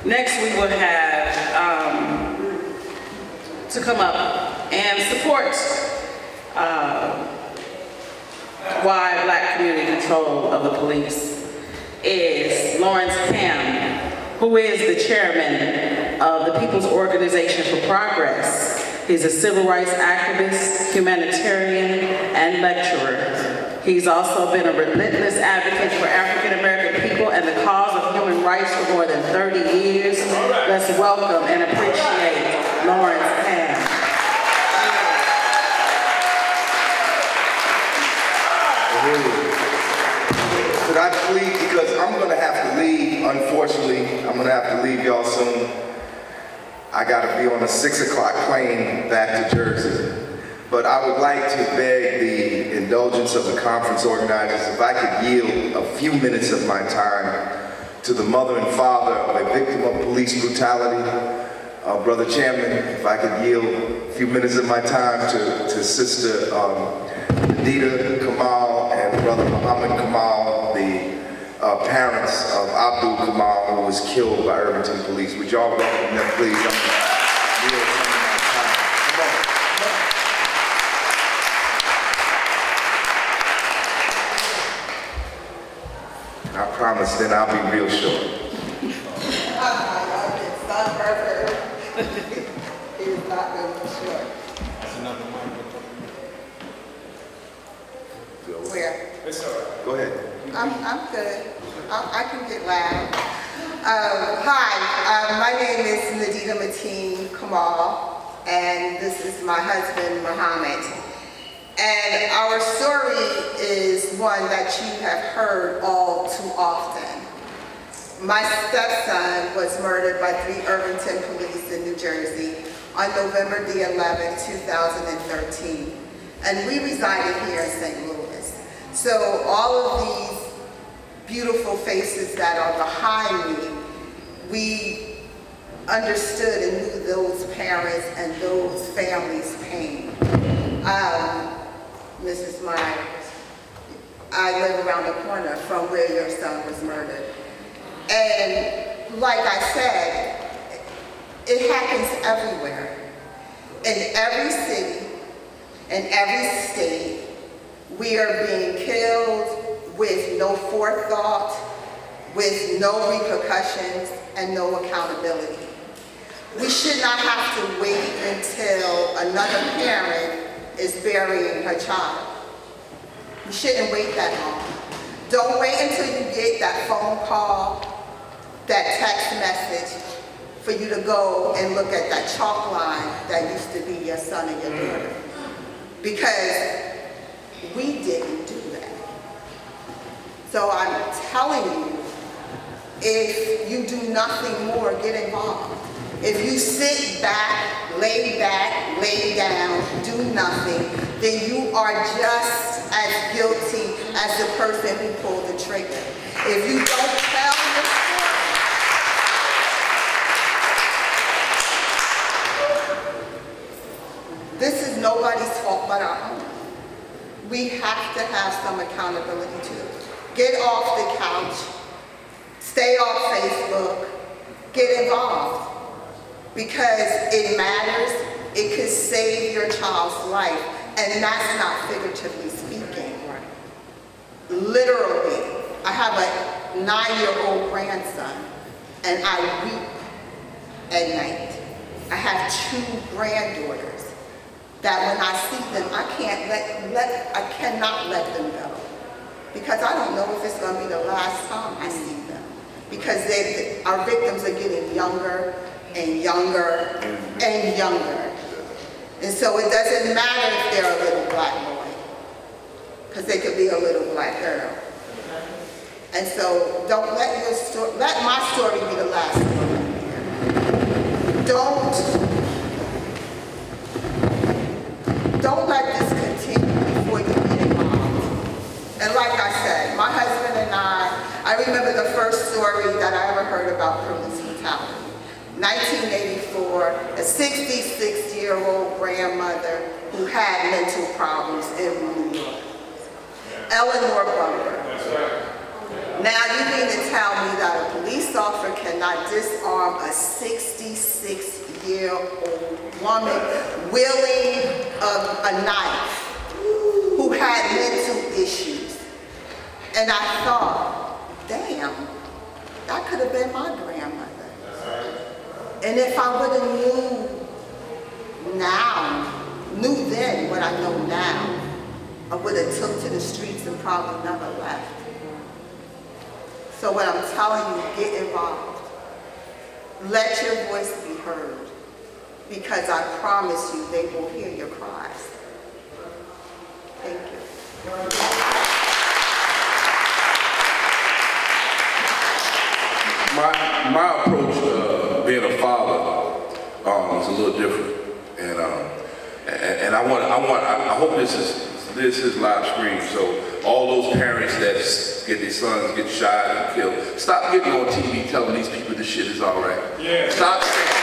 Next, we will have to come up and support why Black community control of the police is Lawrence Hamm, who is the chairman of the People's Organization for Progress. He's a civil rights activist, humanitarian, and lecturer. He's also been a relentless advocate for African American people and the cause of human rights for more than 30 years. Let's welcome and appreciate Lawrence Hamm. Could I please, because I'm going to have to leave, unfortunately, I'm going to have to leave y'all soon. I got to be on a 6 o'clock plane back to Jersey. But I would like to beg the indulgence of the conference organizers if I could yield a few minutes of my time to the mother and father of a victim of police brutality. Brother Chairman, if I could yield a few minutes of my time to Sister Nadita Kamal and Brother Muhammad Kamal, the parents of Abdul Kamal, who was killed by Irvington police. Would y'all welcome them, please? I'm gonna yield some of my time. Come on. I promise then I'll be real short. It's not perfect. It is not going to be short. That's another one. Where? It's all right. Go ahead. I'm good. I can get loud. Hi, my name is Nadita Mateen Kamal, and this is my husband, Muhammad. And our story is one that you have heard all too often. My stepson was murdered by 3 Irvington police in New Jersey on November the 11th, 2013. And we resided here in St. Louis. So all of these beautiful faces that are behind me, we understood and knew those parents and those families' pain. Mrs. Myers, I live around the corner from where your son was murdered. And like I said, it happens everywhere. In every city, in every state, we are being killed with no forethought, with no repercussions, and no accountability. We should not have to wait until another parent is burying her child. You shouldn't wait that long. Don't wait until you get that phone call, that text message, for you to go and look at that chalk line that used to be your son and your daughter. Because we didn't do that. So I'm telling you, if you do nothing more, get involved. If you sit back, lay down, do nothing, then you are just as guilty as the person who pulled the trigger. If you don't tell your story, this is nobody's fault but our own. We have to have some accountability too. Get off the couch, stay off Facebook, get involved. Because it matters, it could save your child's life, and that's not figuratively speaking. Right. Literally, I have a 9-year-old grandson, and I weep at night. I have 2 granddaughters that when I see them, I cannot let them go, because I don't know if it's going to be the last time I see them, because our victims are getting younger and younger and younger. And so it doesn't matter if they're a little black boy, because they could be a little black girl. And so don't let your story, let my story be the last story. Don't let this continue before you get involved. And like I said, my husband and I I remember the first story that I ever heard about police brutality. 1984, a 66-year-old grandmother who had mental problems in New York. Eleanor Bumper. Now you mean to tell me that a police officer cannot disarm a 66-year-old woman wielding a knife who had mental issues? And I thought, damn, that could have been my grandmother. And if I would have knew then what I know now, I would have took to the streets and probably never left. So what I'm telling you, get involved. Let your voice be heard, because I promise you they will hear your cries. Thank you. My approach, being a father, is a little different, and I hope this is live stream. So all those parents that get their sons get shot and killed, stop getting on TV telling these people this shit is all right. Yeah. Stop saying.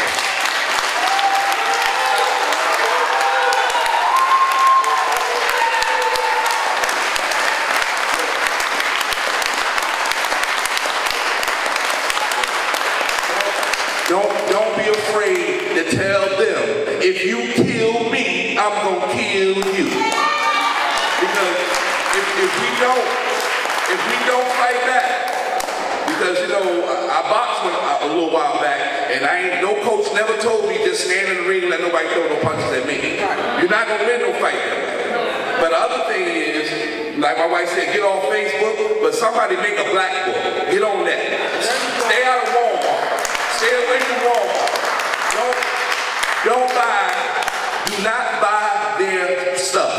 Don't be afraid to tell them, if you kill me, I'm gonna kill you. Because if we don't fight back, because I boxed a little while back, and no coach never told me just stand in the ring and let nobody throw no punches at me. You're not gonna win no fight that way. But the other thing is, like my wife said, get off Facebook, but somebody make a black book. Get on that. Stay out of Walmart. Stay away from Walmart. Do not buy their stuff,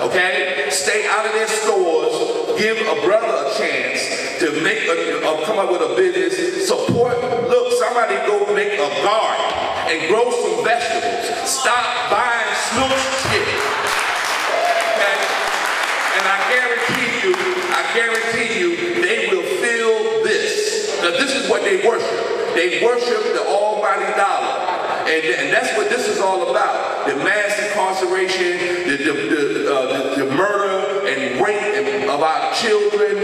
okay? Stay out of their stores. Give a brother a chance to come up with a business. Support, look, somebody go make a garden and grow some vegetables. Stop buying Snoop's shit, okay? And I guarantee you, they will feel this. Now this is what they worship. They worship the almighty dollar. And that's what this is all about. The mass incarceration, the murder and rape of our children.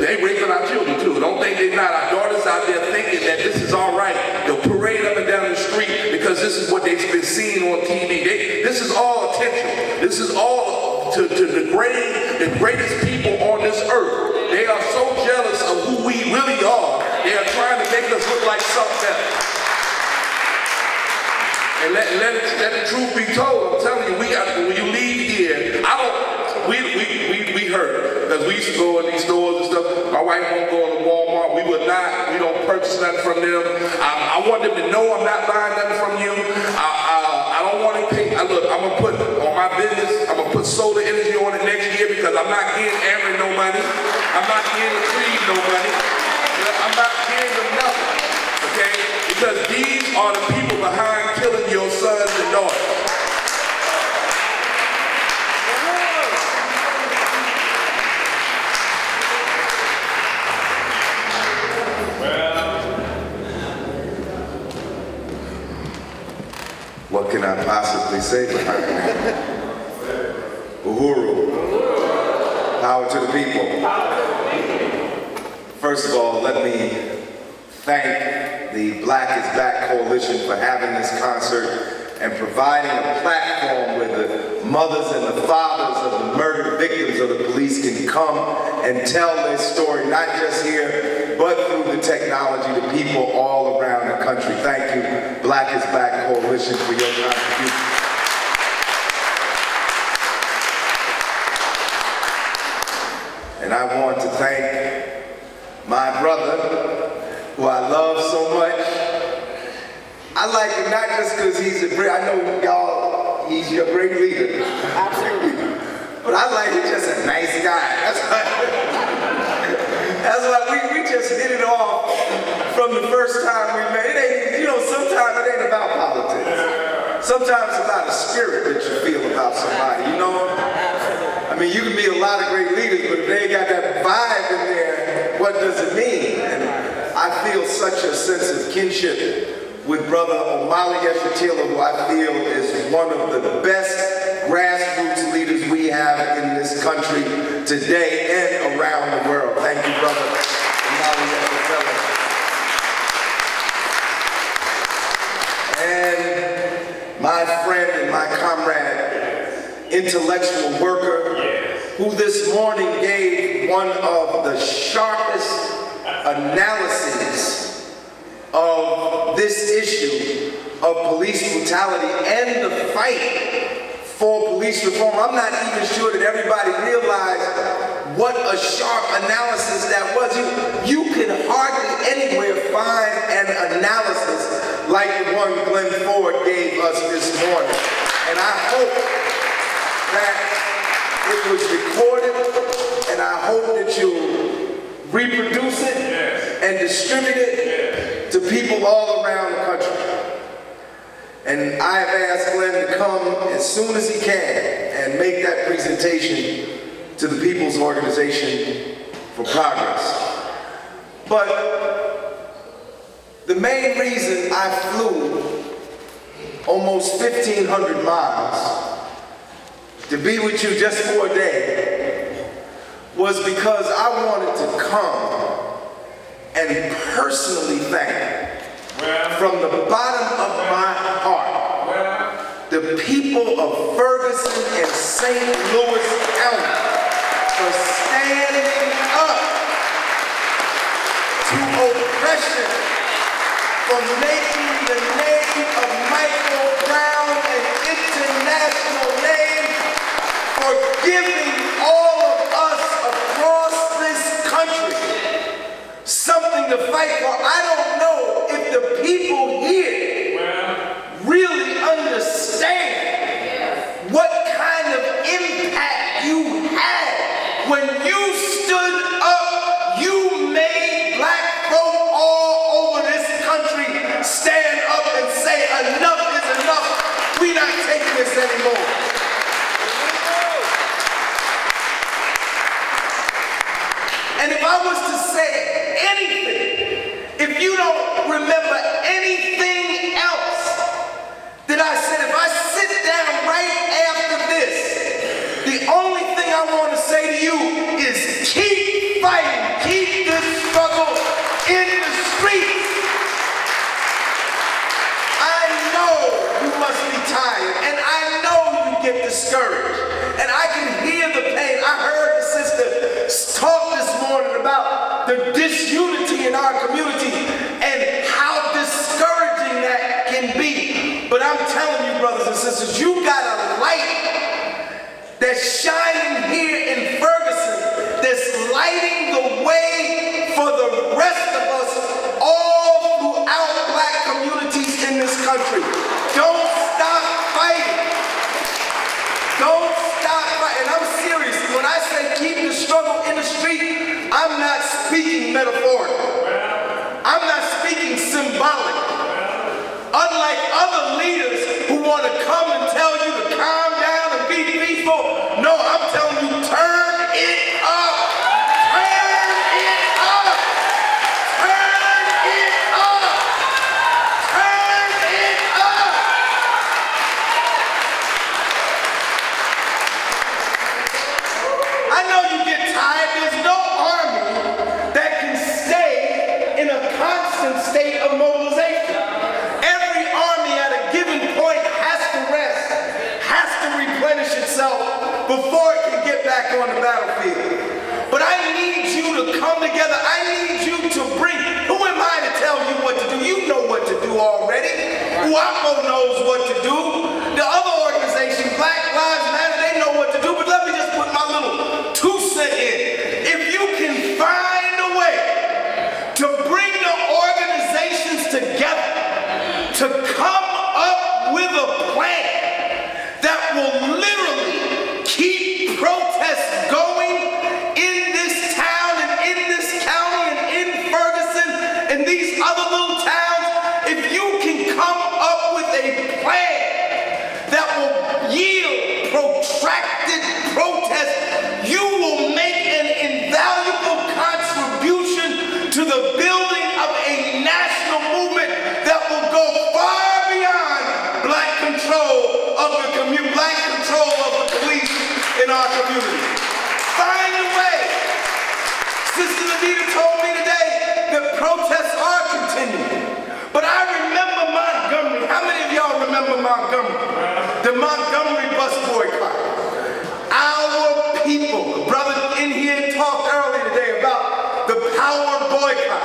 They raping our children too. Don't think they're not. Our daughters out there thinking that this is all right. They'll parade up and down the street because this is what they've been seeing on TV. This is all attention. This is all to degrade the greatest people on this earth. They are so jealous of who we really are. They are trying to make us look like something else. And let the truth be told. I'm telling you, when you leave here, we hurt. Because we used to go in these stores and stuff. My wife won't go into Walmart. We don't purchase nothing from them. I want them to know I'm not buying nothing from you. I don't want to pay. Look, I'm going to put on my business, I'm going to put solar energy on it next year because I'm not getting Aaron no money. I'm not getting Creed no money. I'm not getting them nothing. Okay? Because these are the people behind killing your sons and daughters. What can I possibly say behind that? Uhuru. Power to the people. First of all, let me thank the Black is Back Coalition for having this concert and providing a platform where the mothers and the fathers of the murdered victims of the police can come and tell their story, not just here, but through the technology to people all around the country. Thank you, Black is Back Coalition, for your contribution. And I want to thank my brother, who I love so much. I like him not just because he's a great, I know y'all, he's your great leader. Absolutely. But I like him just a nice guy. That's why we just hit it off from the first time we met. It ain't, sometimes it ain't about politics. Sometimes it's about a spirit that you feel about somebody, I mean, you can be a lot of great leaders, but if they ain't got that vibe in there, what does it mean? And I feel such a sense of kinship with Brother Mobilization, who I feel is one of the best grassroots leaders we have in this country today and around the world. Thank you, Brother Mobilization. And my friend and my comrade, intellectual worker, who this morning gave one of the sharpest analyses of this issue of police brutality and the fight for police reform. I'm not even sure that everybody realized what a sharp analysis that was. You can hardly anywhere find an analysis like the one Glenn Ford gave us this morning. And I hope that it was recorded, and I hope that you'll reproduce it and distribute it to people all around the country. And I have asked Glenn to come as soon as he can and make that presentation to the People's Organization for Progress. But the main reason I flew almost 1,500 miles to be with you just for a day was because I wanted to come and personally thank, from the bottom of my heart, the people of Ferguson and St. Louis County for standing up to oppression, for making the name of Michael Brown an international name, for giving all of us across this country something to fight for. I don't know if the people here really understand what kind of impact you had when you stood up. You made black folk all over this country stand up and say enough is enough. We're not taking this anymore. And if I was to say anything, if you don't remember anything else that I said, if I sit down right after this, the only thing I want to say to you is keep fighting, keep this struggle in the streets. I know you must be tired, and I know you get discouraged, and I can hear the pain. I heard the sister talk this morning about the disunity in our community and how discouraging that can be. But I'm telling you, brothers and sisters, you got a light that's shining here in Ferguson, that's lighting the way for the rest of us all throughout black communities in this country. Don't stop fighting. Don't stop fighting. I'm serious. When I say keep the struggle in the street, I'm not speaking metaphorically. I'm not speaking symbolic. Unlike other leaders who want to come and tell you to calm down and be peaceful, no, I'm telling you, turn it up. Turn it up. Turn it up. Turn it up. I know you get tired. There's no army that can stay in a constant state of mobilization. Every army at a given point has to rest, has to replenish itself before it can get back on the battlefield. But I need you to come together. I need you to bring, who am I to tell you what to do? You know what to do already. WAPO knows what to do. The other organization, Black Lives Matter, they know what to do. But let me just put my little 2 cents in. If you can find a way to bring the organizations together, to come up with a plan that will literally keep protests going our community. Find a way. Sister Anita told me today that protests are continuing. But I remember Montgomery. How many of y'all remember Montgomery? The Montgomery bus boycott. Our people, a brother in here talked earlier today about the power of boycott.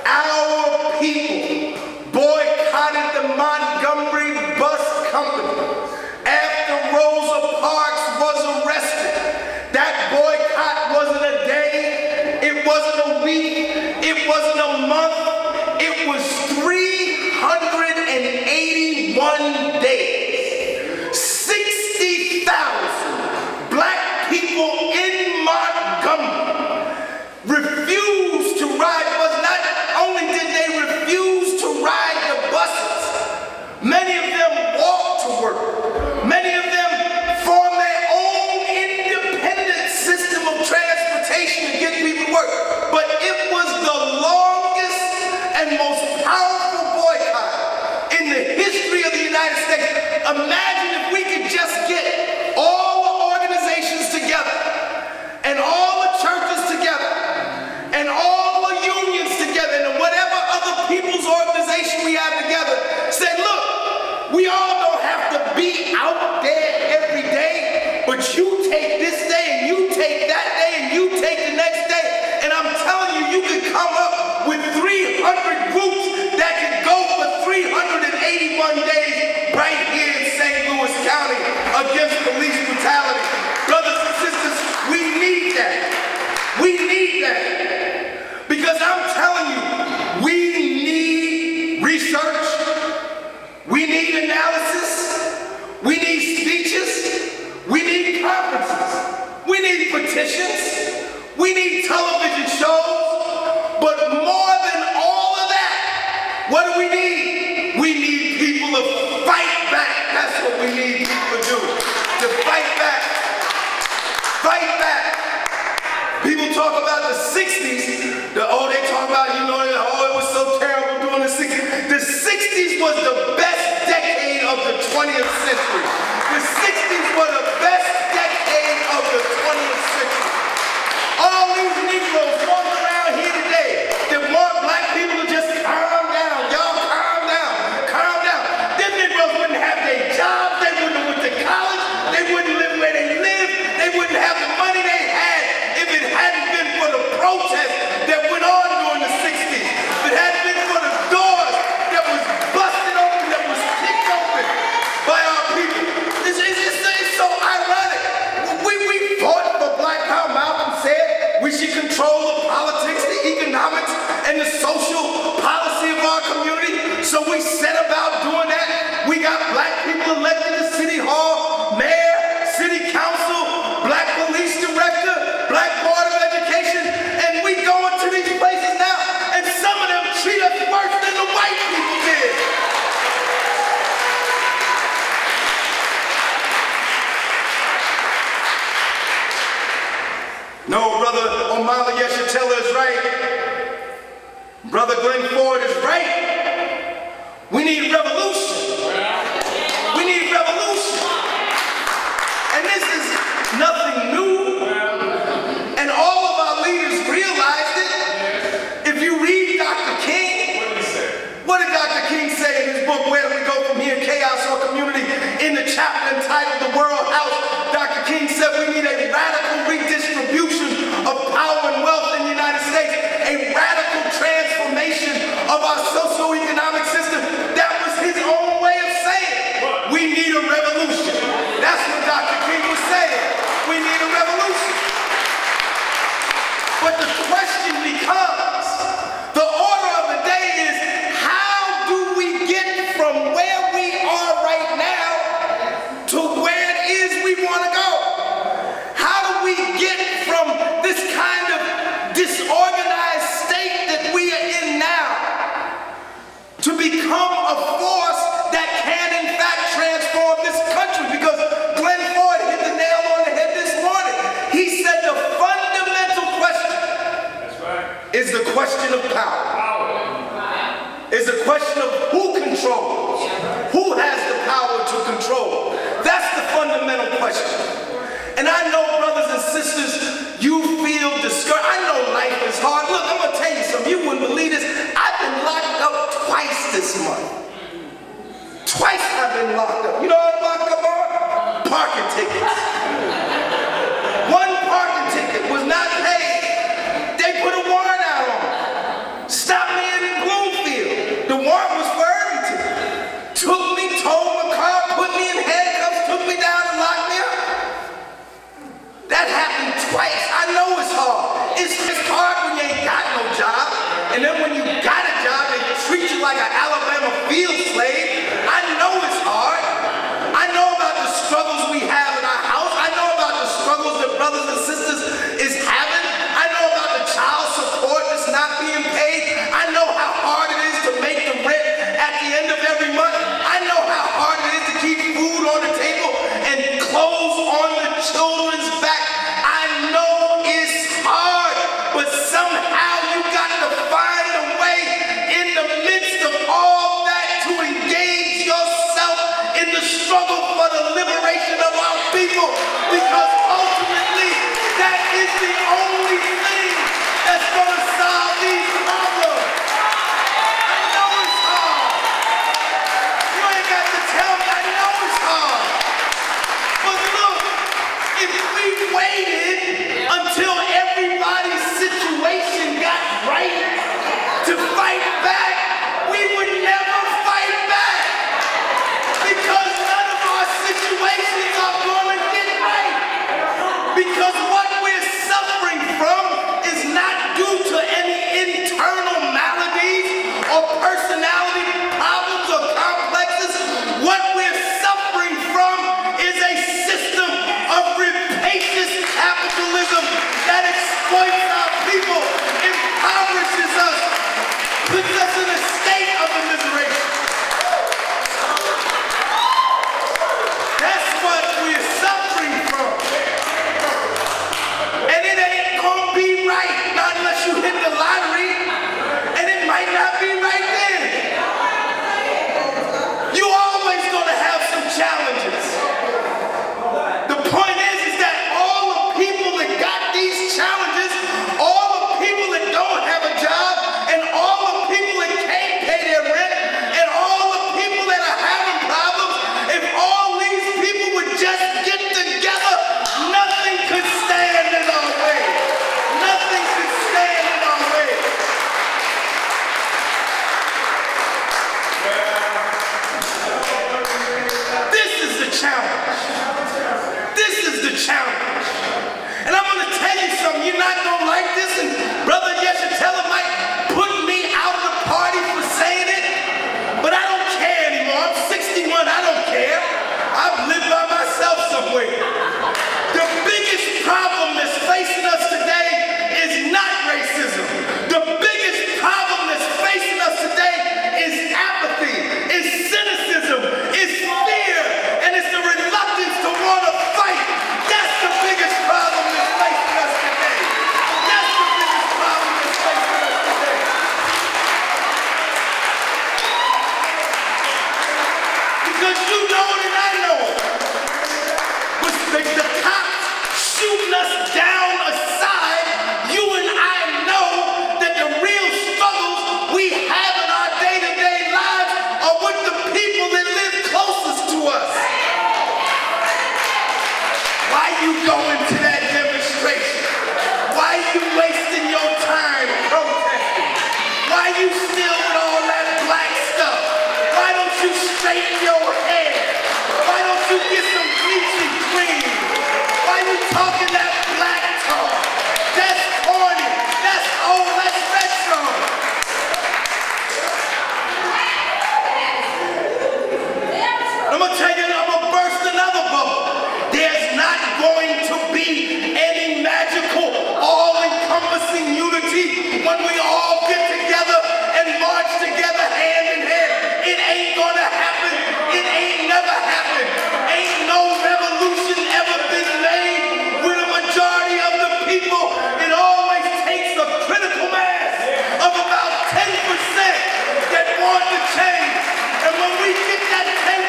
Our people boycotted the Montgomery bus company after Rosa Parks was arrested. That boycott wasn't a day, it wasn't a week, it wasn't a month, it was 381 days. 60,000 black people in Montgomery refused to ride buses. Not only did they refuse to ride the buses, many of them walked to work. Many of them formed their own independent system of transportation to get people to work. But it was the longest and most powerful boycott in the history of the United States. Imagine if we could just get all the organizations together and all the churches together and all the unions together and whatever other people's organization we have together, say, look, we all don't have to be out there every day, but you take this day and you take that day and you take the next day, and I'm telling you, you could come up with 300 groups that could go for 381 days right here in St. Louis County against police brutality. Brothers and sisters, we need that. We need that. Because I'm telling you, we need research, we need analysis, we need speeches, we need conferences, we need petitions, we need television shows, but more than all of that, what do we need? We need people to fight back. That's what we need people to do, to fight back. Fight back. People talk about the 60s, they talk about, it was so terrible during the 60s. The 60s was the best decade of the 20th century. The 60s were the best decade of the 20th century. All these Negroes walking around here today that want black people to just calm down. Y'all calm down, calm down. Them Negroes wouldn't have their jobs, they wouldn't have went to college, they wouldn't live where they live, they wouldn't have the money they had if it hadn't been for the protests that went on during the 60s. If it hadn't been for the doors that was busted open, that was kicked open by our people. It's so ironic. We fought for black power. Malcolm said we should control the politics, the economics, and the social policy of our community. So we set about doing that. We got black people elected to City Hall, mayor, city council, black police director, black board of education, and we go into these places now, and some of them treat us worse than the white people did. No, Brother Omala Yeshitela is right. Brother Glenn Ford is right. We need revolution. We need revolution. And this is nothing new. And all of our leaders realized it. If you read Dr. King, what did Dr. King say in his book, Where Do We Go From Here, Chaos or Community? In the chapter entitled The World House, Dr. King said we need a radical redistribution of power and wealth in the United States, a radical transformation of our socio-economic system. That was his own way of saying we need a revolution. That's what Dr. King was saying. We need a revolution. But the question becomes, the order of the day is, how do we get from where we are right now to where it is we want to go? How do we get from this kind of disorganized state that we are in now to become a force that can in fact transform this country? Because Glenn Ford hit the nail on the head this morning. He said the fundamental question is the question of power. Is the question of who controls, who has the power to control. That's the fundamental question. And I know things that's going to solve these problems. I know it's hard. You ain't got to tell me, I know it's hard. But look, if we waited until everybody's situation got right to fight back, we would never fight back. Because none of our situations are going to get right. Because what we're suffering from is not due to any internal maladies or personality problems or complexes. What we're suffering from is a system of rapacious capitalism that exploits our people, impoverishes us, puts us in a state of immiseration. That's what we're suffering from. And it ain't gonna be right, not unless you hit the lottery, and it might not be right then. You always gonna have some challenges. The point is that all the people that got these challenges, all the people that don't have a job, and all the people that can't pay their rent, and all the people that are having problems, if all these people would just get together, nothing could stand in our way. Nothing could stand in our way. This is the challenge. This is the challenge. And I'm going to tell you something. You're not going to like this, and Brother Yeshitela might put me out of the party for saying it, but I don't care anymore. I'm 61. I don't care. I've lived by myself somewhere. The biggest problem that's facing us today is not racism. The biggest problem that's facing us today is apathy, is cynicism, is fear, and it's the reluctance to want to fight. That's the biggest problem that's facing us today. That's the biggest problem that's facing us today. Because you know it and I know it. With the cops shooting us down aside, you and I know that the real struggles we have in our day-to-day lives are with the people that live closest to us. Why you going to that demonstration? Why you wasting your time protesting? Why you still with all that black stuff? Why don't you straighten your hair? Why don't you get some bleaching cream? Why you talking that black talk? That's corny. That's old. That's retro. I'm going to tell you, I'm going to burst another bubble. There's not going to be any magical, all-encompassing unity when we all get together and march together hand in hand. It ain't gonna happen. It ain't never happened. Ain't no revolution ever been made with a majority of the people. It always takes a critical mass of about 10% that want to change. And when we get that 10%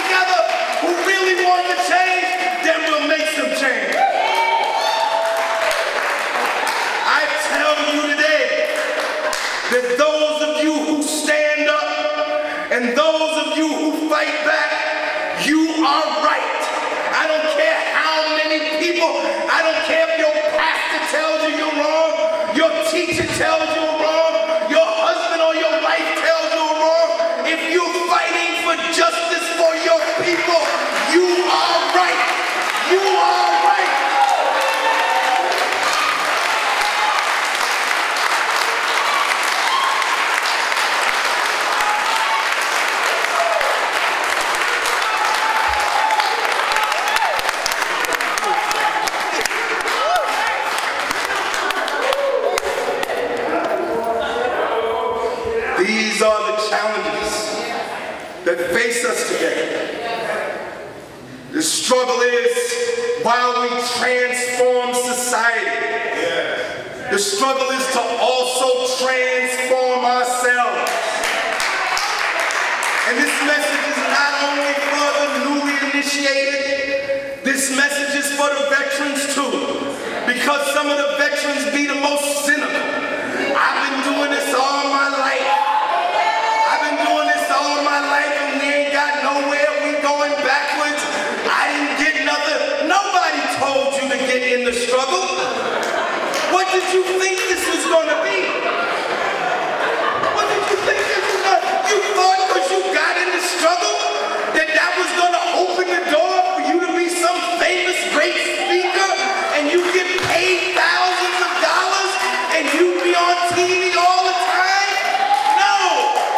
together who really want to change, then we'll make some change. I tell you today that those of you who stand up and those of you who fight back, you are right. I don't care how many people, I don't care if your pastor tells you you're wrong, your teacher tells you you're wrong, your husband or your wife tells you you're wrong. If you're fighting for justice for your people, you are right. You are right. These are the challenges that face us today. The struggle is while we transform society, the struggle is to also transform ourselves. And this message is not only for the newly initiated, this message is for the veterans too. Because some of the veterans generations be the most cynical. I've been doing this all my life. I've been doing this all my life and we ain't got nowhere. We going backwards. I didn't get nothing. Nobody told you to get in the struggle. What did you think this was going to be? What did you think this was going to be? You thought because you got in the struggle that that was going to open the door for you to be some famous great speaker and you get paid thousands of dollars and you be on TV all the time? No!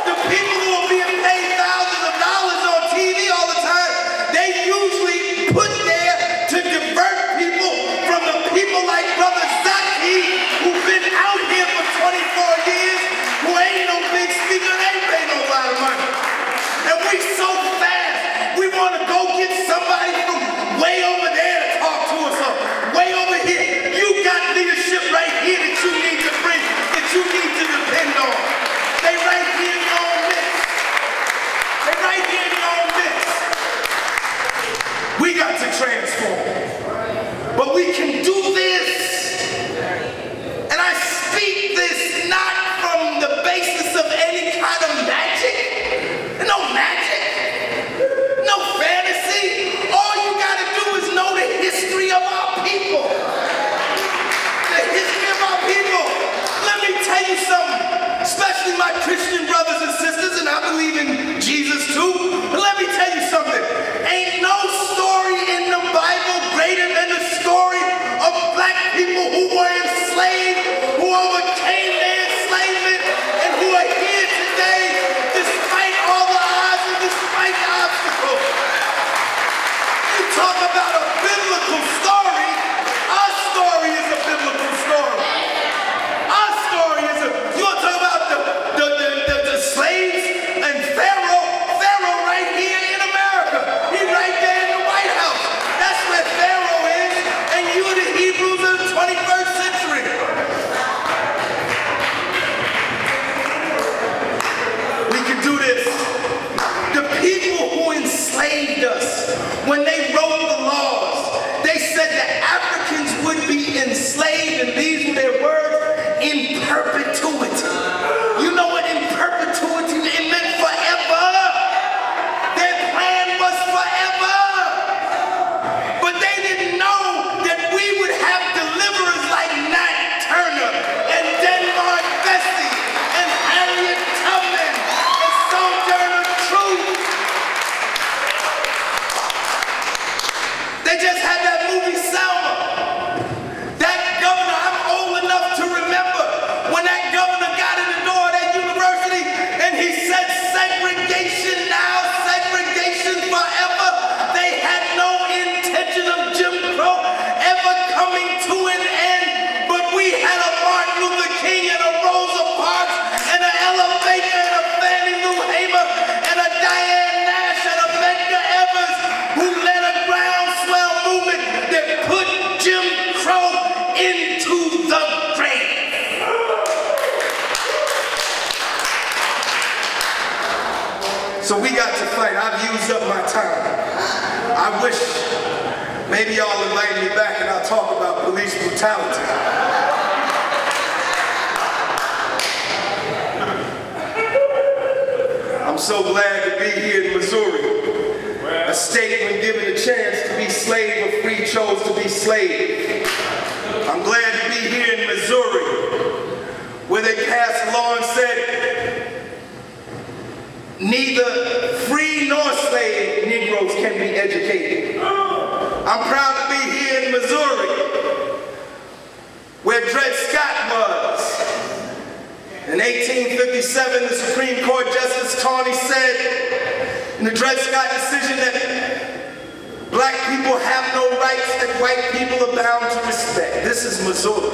The people who are being paid thousands of dollars on TV all the time, they usually put there to divert people from the people like Brother Zaki, who've been out here for 24 years, who ain't no big speaker, they ain't pay no lot of money. And we so fast, we want to go get somebody from way over there to talk to us, or way over here. You got leadership right here that you need to bring, that you need to depend on. They right here in your own midst. They right here in your own midst. We got to transform. But we can do this. And I speak this not from the basis of any kind of magic. No magic. No fantasy. All you gotta do is know the history of our people. The history of our people. Let me tell you something, especially my Christian brothers and sisters, and I believe in Jesus too, but let me tell you something. Ain't no story in the Bible greater than the story of black people who were enslaved, who overcame their enslavement, and who are here today despite all the odds and despite the obstacles. You talk about a biblical story, our story is a biblical story. Our story is a, you want to talk about the slaves and Pharaoh? Pharaoh right here in America. He right there in the White House. That's where Pharaoh is, and you the Hebrews of the 21st century. We can do this. The people who enslaved us, when they wrote the laws, they said that Africans would be enslaved, and these were their words, in perpetuity. You know what in perpetuity it meant? Forever. Their plan was forever. But they didn't know that we would have deliverers like Nat Turner and Denmark Vesey and Harriet Tubman and Sojourner Truth. They just had that movie Selma. That governor, I'm old enough to remember when that governor got in the door of that university and he said segregation now, segregation forever. They had no intention of Jim Crow ever coming to an end, but we had a Martin Luther King and a Rosa Parks and a Ella Baker and a Fannie Lou Hamer and a Diane Nash and a Medgar Evers who led a groundswell movement that put Jim Crow into the grave. So we got to fight. I've used up my time. I wish maybe y'all invite me back and I'll talk about police brutality. I'm so glad to be here in Missouri, a state when given a chance to be slave or free chose to be slave. I'm glad to be here in Missouri, where they passed a law and said neither free nor slave Negroes can be educated. I'm proud to be here in Missouri, where Dred Scott was. In 1857, the Supreme Court Justice Tawney said in the Dred Scott decision that black people have no rights that white people are bound to respect. This is Missouri.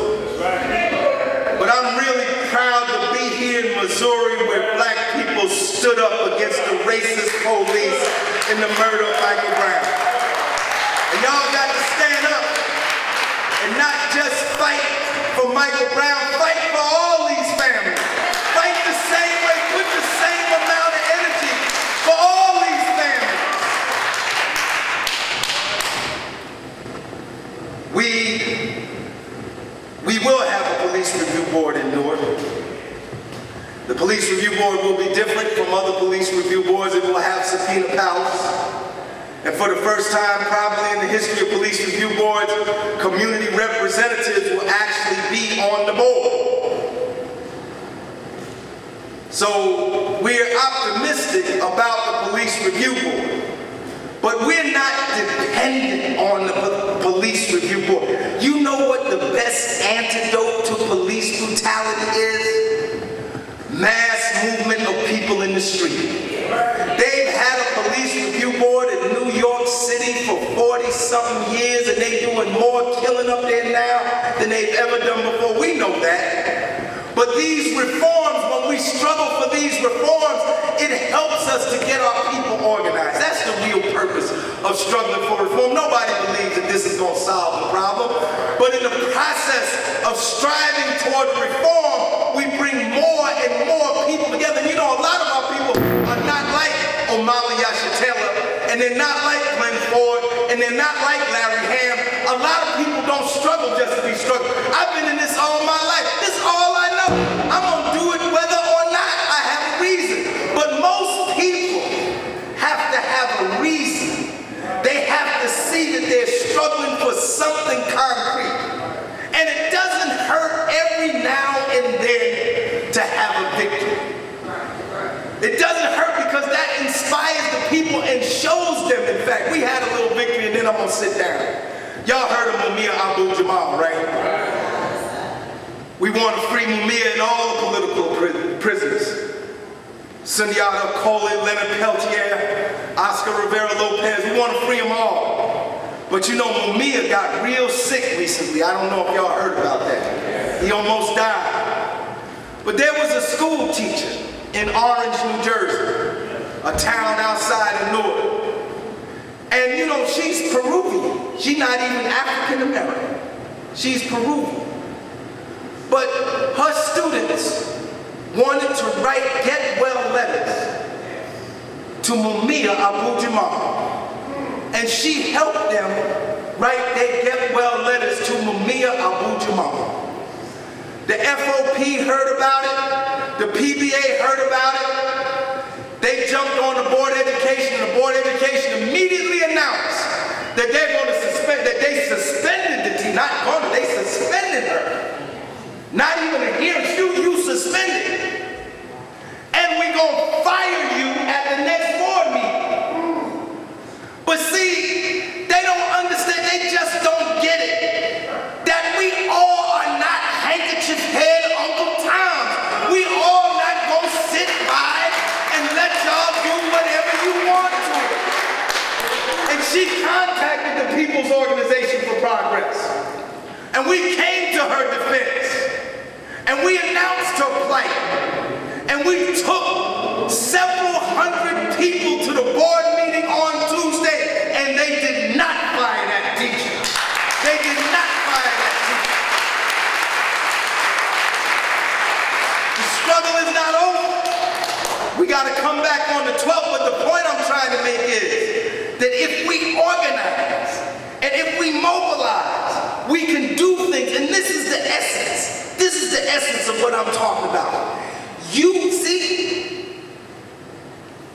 But I'm really proud to be here in Missouri where black people stood up against the racist police in the murder of Michael Brown. And y'all got to stand up and not just fight for Michael Brown, fight for all these families. Fight the same way, put the same amount of energy for all these families. We will have police review board will be different from other police review boards. It will have subpoena powers. And for the first time probably in the history of police review boards, community representatives will actually be on the board. So we're optimistic about the police review board, but we're not dependent on the police review board. You know what the best antidote to police brutality is? Mass movement of people in the street. They've had a police review board in New York City for 40-something years, and they're doing more killing up there now than they've ever done before. We know that. But these reforms, when we struggle for these reforms, it helps us to get our people organized. That's the real purpose of struggling for reform. Nobody believes that this is going to solve the problem. But in the process of striving toward reform, we bring more and more people together. And you know, a lot of our people are not like Omali Yasha-Taylor, and they're not like Glenn Ford, and they're not like Larry Hamm. A lot of people don't struggle just to be struggling. I've been in this all my life. This is all I know. I'm going to do it whether or not I have a reason. But most people have to have a reason. They have to see that they're struggling for something concrete. And it doesn't hurt every now and then to have a victory. It doesn't hurt because that inspires the people and shows them, in fact, we had a little victory and then I'm going to sit down. Y'all heard of Abdul, right? We want to free Mumia and all the political prisoners. Sundiata Acoli, Leonard Peltier, Oscar Rivera Lopez, we want to free them all. But you know, Mumia got real sick recently. I don't know if y'all heard about that. He almost died. But there was a school teacher in Orange, New Jersey, a town outside of Newark. And you know, she's Peruvian. She's not even African American. She's Peruvian. But her students wanted to write get well letters to Mumia Abu-Jamal. And she helped them write their get well letters to Mumia Abu-Jamal. The FOP heard about it. The PBA heard about it. They jumped on the Board of Education, and the Board of Education immediately announced that they're going to suspend, that they suspended the team, not going to, they suspended her. Not even a hearing, you suspended. And we're going to fire you at the next board meeting. But see, they don't understand, they just don't get it. That we all are not handkerchief head Uncle Toms. We all not going to sit by and let y'all do whatever you want to. And she contacted the People's Organization for Progress. And we came to her defense. And we announced her plight. And we took several hundred people to the board meeting on Tuesday, and they did not fire that teacher. They did not fire that teacher. The struggle is not over. We got to come back on the 12th, but the point I'm trying to make is that if we organize and if we mobilize, we can do things. And this is the essence. This is the essence of what I'm talking about. You see,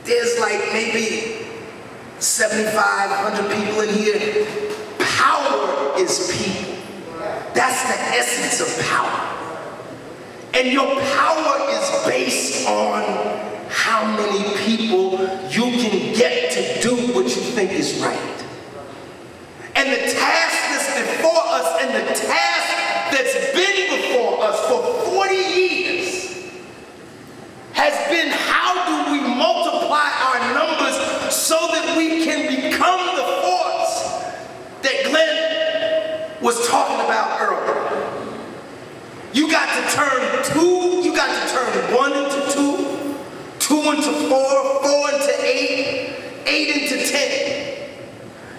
there's like maybe 7,500 people in here. Power is people. That's the essence of power. And your power is based on how many people you can get to do what you think is right. And the task that's before us and the task that's been before us for 40 years has been how do we multiply our numbers so that we can become the force that Glenn was talking about earlier. You got to turn one into two, two into four, four into eight, eight into 10.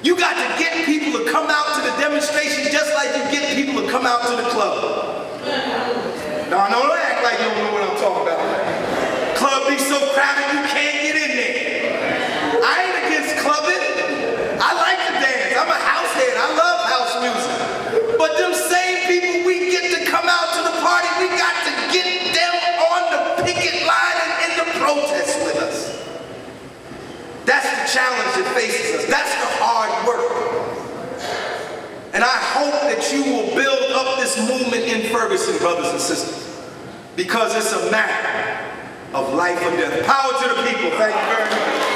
You got to get people to come out to the demonstration just like you get people to come out to the club. No, don't act like you don't know what I'm talking about. Club be so crowded you can't get in there. I ain't against clubbing. I like to dance. I'm a house head. I love house music. But them same people we get to come out to the party, we got to get them on the picket line challenge that faces us. That's the hard work. And I hope that you will build up this movement in Ferguson, brothers and sisters, because it's a matter of life or death. Power to the people. Thank you very much.